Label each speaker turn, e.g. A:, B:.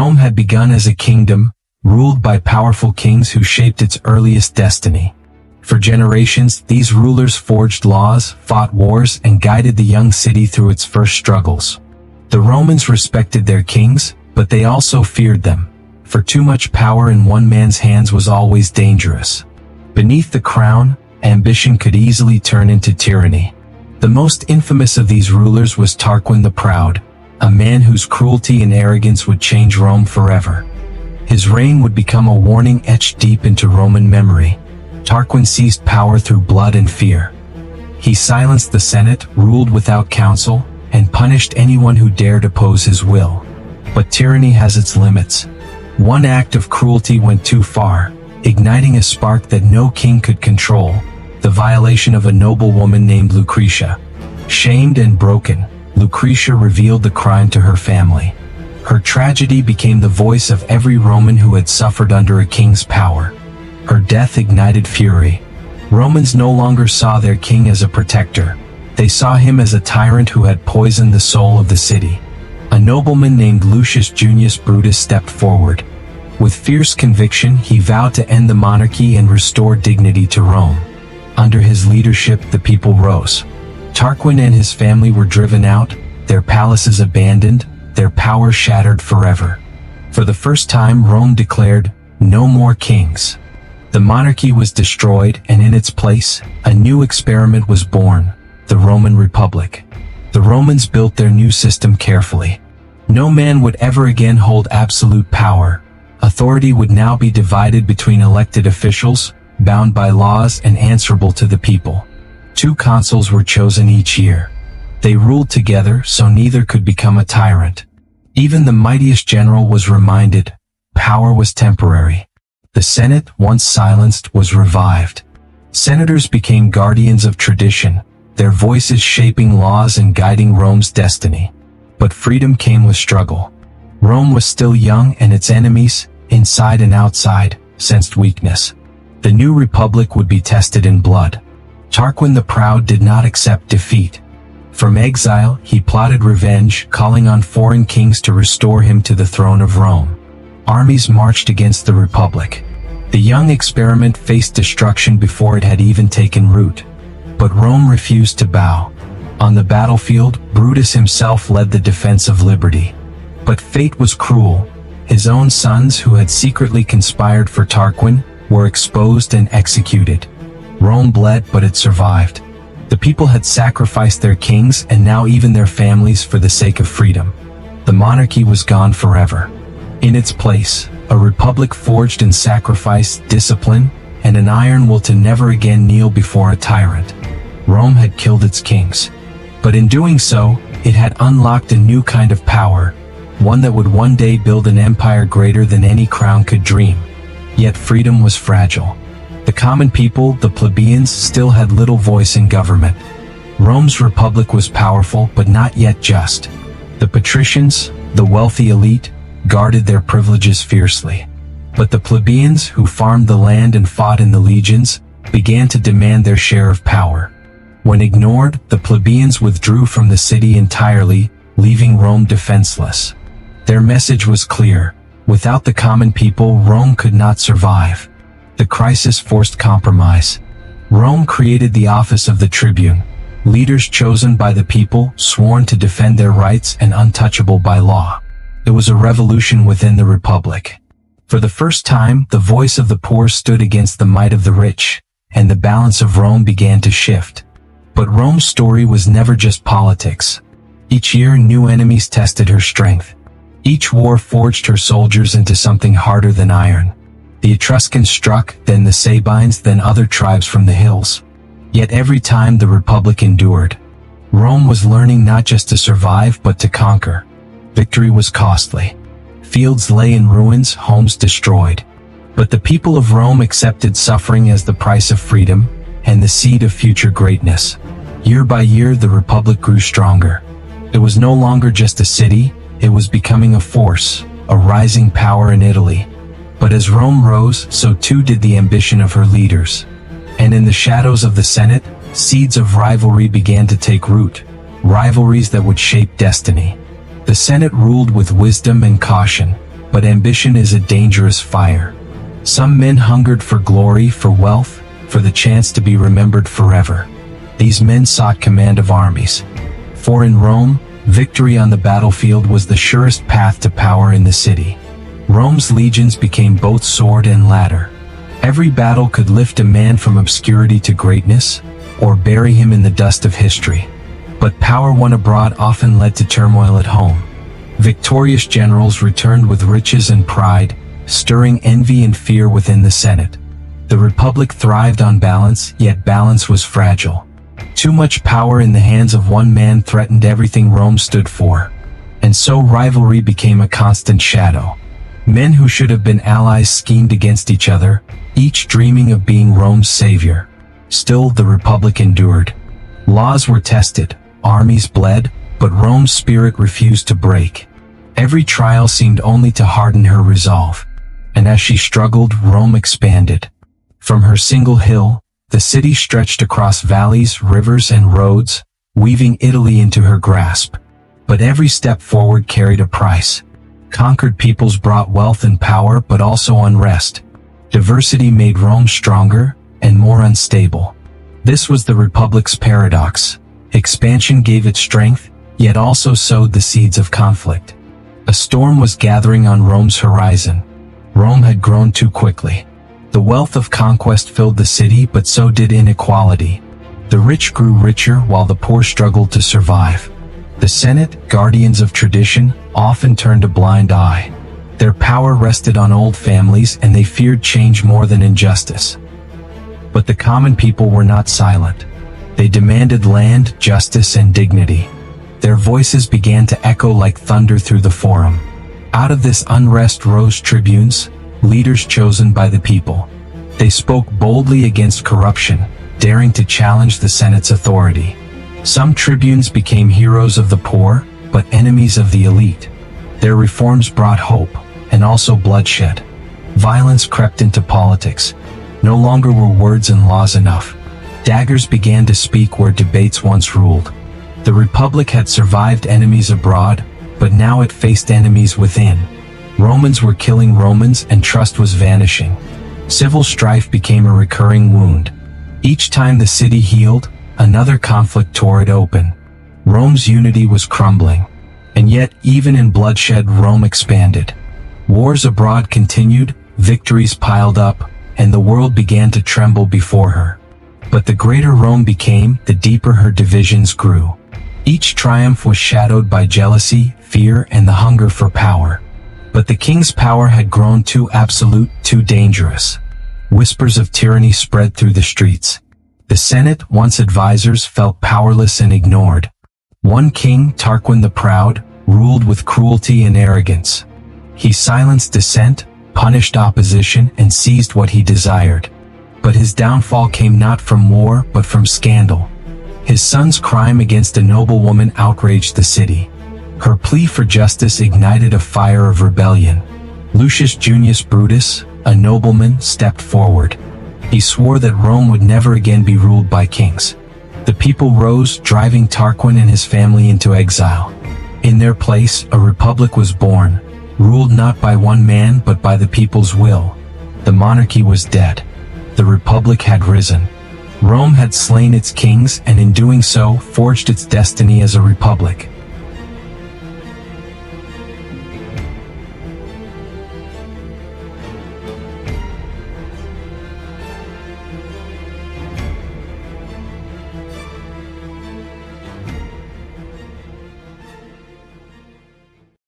A: Rome had begun as a kingdom, ruled by powerful kings who shaped its earliest destiny. For generations, these rulers forged laws, fought wars, and guided the young city through its first struggles. The Romans respected their kings, but they also feared them, for too much power in one man's hands was always dangerous. Beneath the crown, ambition could easily turn into tyranny. The most infamous of these rulers was Tarquin the Proud, a man whose cruelty and arrogance would change Rome forever. His reign would become a warning etched deep into Roman memory. Tarquin seized power through blood and fear. He silenced the Senate, ruled without counsel, and punished anyone who dared oppose his will. But tyranny has its limits. One act of cruelty went too far, igniting a spark that no king could control: the violation of a noble woman named Lucretia. Shamed and broken, Lucretia revealed the crime to her family. Her tragedy became the voice of every Roman who had suffered under a king's power. Her death ignited fury. Romans no longer saw their king as a protector. They saw him as a tyrant who had poisoned the soul of the city. A nobleman named Lucius Junius Brutus stepped forward. With fierce conviction, he vowed to end the monarchy and restore dignity to Rome. Under his leadership, the people rose. Tarquin and his family were driven out, their palaces abandoned, their power shattered forever. For the first time, Rome declared, "No more kings." The monarchy was destroyed, and in its place, a new experiment was born: the Roman Republic. The Romans built their new system carefully. No man would ever again hold absolute power. Authority would now be divided between elected officials, bound by laws and answerable to the people. 2 consuls were chosen each year. They ruled together, so neither could become a tyrant. Even the mightiest general was reminded, power was temporary. The Senate, once silenced, was revived. Senators became guardians of tradition, their voices shaping laws and guiding Rome's destiny. But freedom came with struggle. Rome was still young, and its enemies, inside and outside, sensed weakness. The new republic would be tested in blood. Tarquin the Proud did not accept defeat. From exile, he plotted revenge, calling on foreign kings to restore him to the throne of Rome. Armies marched against the republic. The young experiment faced destruction before it had even taken root. But Rome refused to bow. On the battlefield, Brutus himself led the defense of liberty. But fate was cruel. His own sons, who had secretly conspired for Tarquin, were exposed and executed. Rome bled, but it survived. The people had sacrificed their kings and now even their families for the sake of freedom. The monarchy was gone forever. In its place, a republic forged in sacrifice, discipline, and an iron will to never again kneel before a tyrant. Rome had killed its kings. But in doing so, it had unlocked a new kind of power, one that would one day build an empire greater than any crown could dream. Yet freedom was fragile. The common people, the plebeians, still had little voice in government. Rome's republic was powerful, but not yet just. The patricians, the wealthy elite, guarded their privileges fiercely. But the plebeians, who farmed the land and fought in the legions, began to demand their share of power. When ignored, the plebeians withdrew from the city entirely, leaving Rome defenseless. Their message was clear: without the common people, Rome could not survive. The crisis forced compromise. Rome created the office of the tribune, leaders chosen by the people, sworn to defend their rights and untouchable by law. It was a revolution within the republic. For the first time, the voice of the poor stood against the might of the rich, and the balance of Rome began to shift. But Rome's story was never just politics. Each year, new enemies tested her strength. Each war forged her soldiers into something harder than iron. The Etruscans struck, then the Sabines, then other tribes from the hills. Yet every time the Republic endured. Rome was learning not just to survive but to conquer. Victory was costly. Fields lay in ruins, homes destroyed. But the people of Rome accepted suffering as the price of freedom and the seed of future greatness. Year by year, the Republic grew stronger. It was no longer just a city, it was becoming a force, a rising power in Italy. But as Rome rose, so too did the ambition of her leaders. And in the shadows of the Senate, seeds of rivalry began to take root, rivalries that would shape destiny. The Senate ruled with wisdom and caution, But ambition is a dangerous fire. Some men hungered for glory, for wealth, for the chance to be remembered forever. These men sought command of armies. For in Rome, victory on the battlefield was the surest path to power in the city. Rome's legions became both sword and ladder. Every battle could lift a man from obscurity to greatness, or bury him in the dust of history. But power won abroad often led to turmoil at home. Victorious generals returned with riches and pride, stirring envy and fear within the Senate. The Republic thrived on balance, yet balance was fragile. Too much power in the hands of one man threatened everything Rome stood for. And so rivalry became a constant shadow. Men who should have been allies schemed against each other, each dreaming of being Rome's savior. Still, the Republic endured. Laws were tested, armies bled, but Rome's spirit refused to break. Every trial seemed only to harden her resolve. And as she struggled, Rome expanded. From her single hill, the city stretched across valleys, rivers, and roads, weaving Italy into her grasp. But every step forward carried a price. Conquered peoples brought wealth and power, but also unrest. Diversity made Rome stronger and more unstable. This was the Republic's paradox. Expansion gave it strength, yet also sowed the seeds of conflict. A storm was gathering on Rome's horizon. Rome had grown too quickly. The wealth of conquest filled the city, but so did inequality. The rich grew richer while the poor struggled to survive. The Senate, guardians of tradition, often turned a blind eye. Their power rested on old families, and they feared change more than injustice. But the common people were not silent. They demanded land, justice, and dignity. Their voices began to echo like thunder through the forum. Out of this unrest rose tribunes, leaders chosen by the people. They spoke boldly against corruption, daring to challenge the Senate's authority. Some tribunes became heroes of the poor, but enemies of the elite. Their reforms brought hope, and also bloodshed. Violence crept into politics. No longer were words and laws enough. Daggers began to speak where debates once ruled. The Republic had survived enemies abroad, but now it faced enemies within. Romans were killing Romans, and trust was vanishing. Civil strife became a recurring wound. Each time the city healed, another conflict tore it open. Rome's unity was crumbling. And yet, even in bloodshed, Rome expanded. Wars abroad continued, victories piled up, and the world began to tremble before her. But the greater Rome became, the deeper her divisions grew. Each triumph was shadowed by jealousy, fear, and the hunger for power. But the king's power had grown too absolute, too dangerous. Whispers of tyranny spread through the streets. The Senate, once advisors, felt powerless and ignored. One king, Tarquin the Proud, ruled with cruelty and arrogance. He silenced dissent, punished opposition, and seized what he desired. But his downfall came not from war, but from scandal. His son's crime against a noblewoman outraged the city. Her plea for justice ignited a fire of rebellion. Lucius Junius Brutus, a nobleman, stepped forward. He swore that Rome would never again be ruled by kings. The people rose, driving Tarquin and his family into exile. In their place, a republic was born, ruled not by one man but by the people's will. The monarchy was dead. The republic had risen. Rome had slain its kings, and in doing so, forged its destiny as a republic.